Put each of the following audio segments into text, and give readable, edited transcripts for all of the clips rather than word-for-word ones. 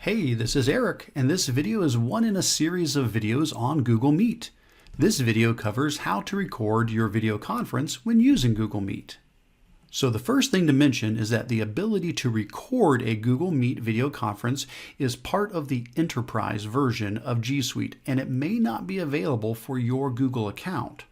Hey, this is Eric, and this video is one in a series of videos on Google Meet. This video covers how to record your video conference when using Google Meet. So the first thing to mention is that the ability to record a Google Meet video conference is part of the enterprise version of G Suite, and it may not be available for your Google account.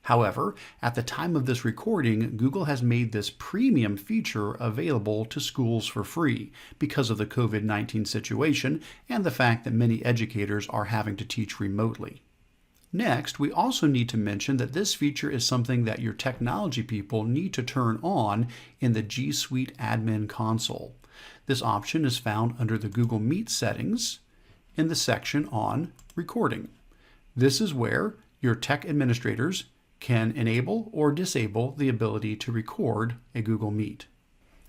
However, at the time of this recording, Google has made this premium feature available to schools for free because of the COVID-19 situation and the fact that many educators are having to teach remotely. Next, we also need to mention that this feature is something that your technology people need to turn on in the G Suite Admin Console. This option is found under the Google Meet settings in the section on recording. This is where your tech administrators can enable or disable the ability to record a Google Meet.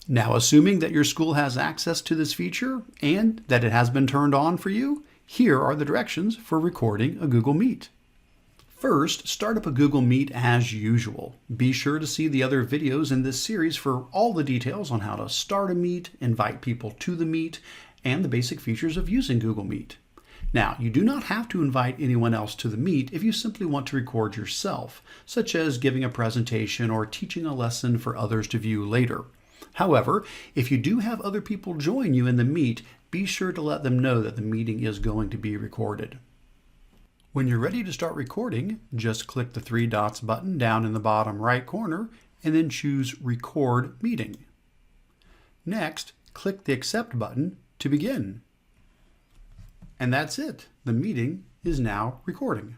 Now, assuming that your school has access to this feature and that it has been turned on for you, here are the directions for recording a Google Meet. First, start up a Google Meet as usual. Be sure to see the other videos in this series for all the details on how to start a Meet, invite people to the Meet, and the basic features of using Google Meet. Now, you do not have to invite anyone else to the Meet if you simply want to record yourself, such as giving a presentation or teaching a lesson for others to view later. However, if you do have other people join you in the Meet, be sure to let them know that the meeting is going to be recorded. When you're ready to start recording, just click the three dots button down in the bottom right corner and then choose Record Meeting. Next, click the Accept button to begin. And that's it. The meeting is now recording.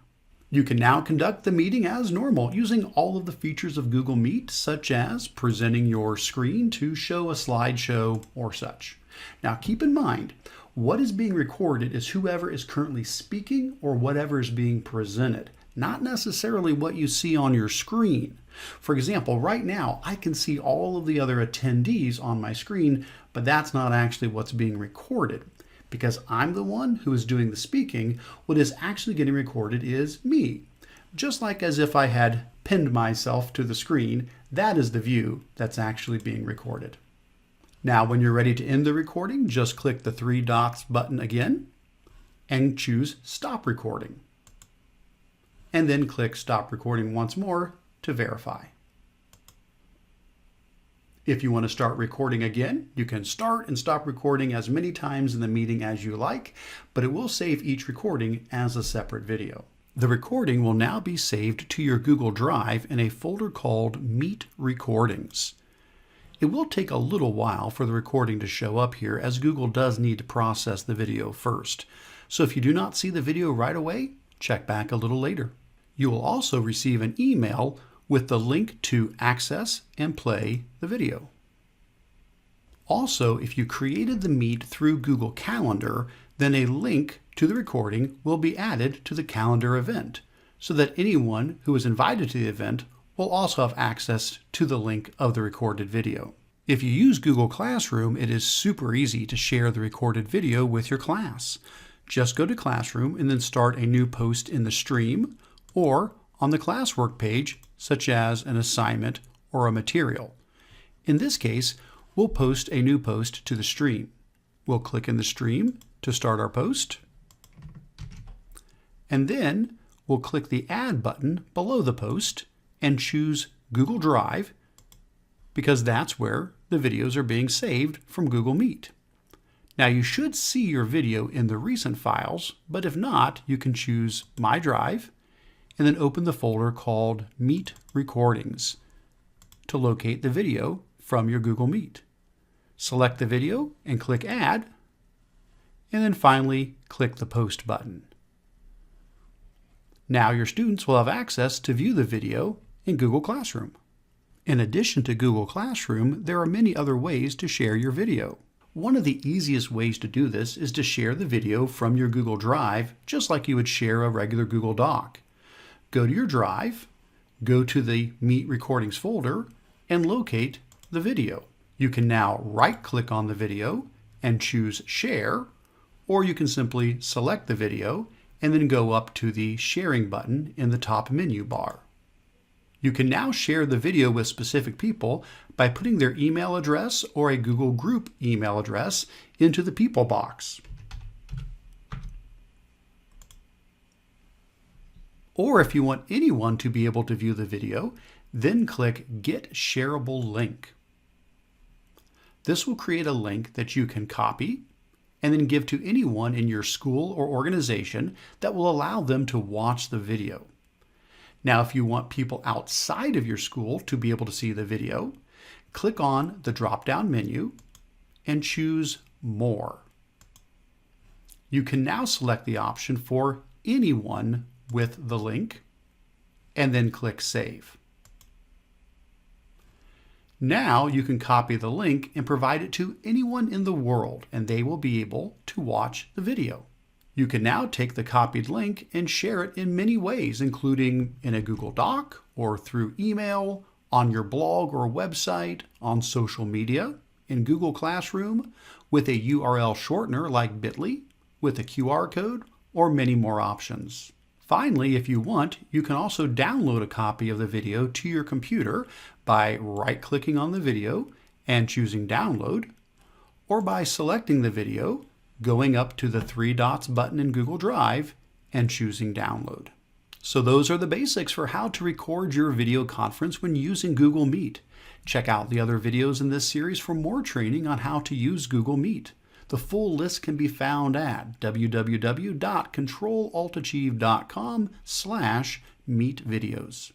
You can now conduct the meeting as normal using all of the features of Google Meet, such as presenting your screen to show a slideshow or such. Now keep in mind, what is being recorded is whoever is currently speaking or whatever is being presented, not necessarily what you see on your screen. For example, right now I can see all of the other attendees on my screen, but that's not actually what's being recorded. Because I'm the one who is doing the speaking, what is actually getting recorded is me. Just like as if I had pinned myself to the screen, that is the view that's actually being recorded. Now, when you're ready to end the recording, just click the three dots button again and choose Stop Recording. And then click Stop Recording once more to verify. If you want to start recording again, you can start and stop recording as many times in the meeting as you like, but it will save each recording as a separate video. The recording will now be saved to your Google Drive in a folder called Meet Recordings. It will take a little while for the recording to show up here, as Google does need to process the video first. So if you do not see the video right away, check back a little later. You will also receive an email with the link to access and play the video. Also, if you created the Meet through Google Calendar, then a link to the recording will be added to the calendar event, so that anyone who is invited to the event will also have access to the link of the recorded video. If you use Google Classroom, it is super easy to share the recorded video with your class. Just go to Classroom and then start a new post in the stream or on the classwork page, such as an assignment or a material. In this case, we'll post a new post to the stream. We'll click in the stream to start our post, and then we'll click the Add button below the post and choose Google Drive, because that's where the videos are being saved from Google Meet. Now, you should see your video in the recent files, but if not, you can choose My Drive and then open the folder called Meet Recordings to locate the video from your Google Meet. Select the video and click Add, and then finally click the Post button. Now your students will have access to view the video in Google Classroom. In addition to Google Classroom, there are many other ways to share your video. One of the easiest ways to do this is to share the video from your Google Drive, just like you would share a regular Google Doc. Go to your Drive, go to the Meet Recordings folder, and locate the video. You can now right-click on the video and choose Share, or you can simply select the video and then go up to the Sharing button in the top menu bar. You can now share the video with specific people by putting their email address or a Google Group email address into the People box. Or if you want anyone to be able to view the video, then click Get Shareable Link. This will create a link that you can copy and then give to anyone in your school or organization that will allow them to watch the video. Now, if you want people outside of your school to be able to see the video, click on the drop-down menu and choose More. You can now select the option for anyone with the link and then click Save. Now you can copy the link and provide it to anyone in the world, and they will be able to watch the video. You can now take the copied link and share it in many ways, including in a Google Doc or through email, on your blog or website, on social media, in Google Classroom, with a URL shortener like Bitly, with a QR code, or many more options. Finally, if you want, you can also download a copy of the video to your computer by right-clicking on the video and choosing Download, or by selecting the video, going up to the three dots button in Google Drive, and choosing Download. So those are the basics for how to record your video conference when using Google Meet. Check out the other videos in this series for more training on how to use Google Meet. The full list can be found at www.controlaltachieve.com/meetvideos.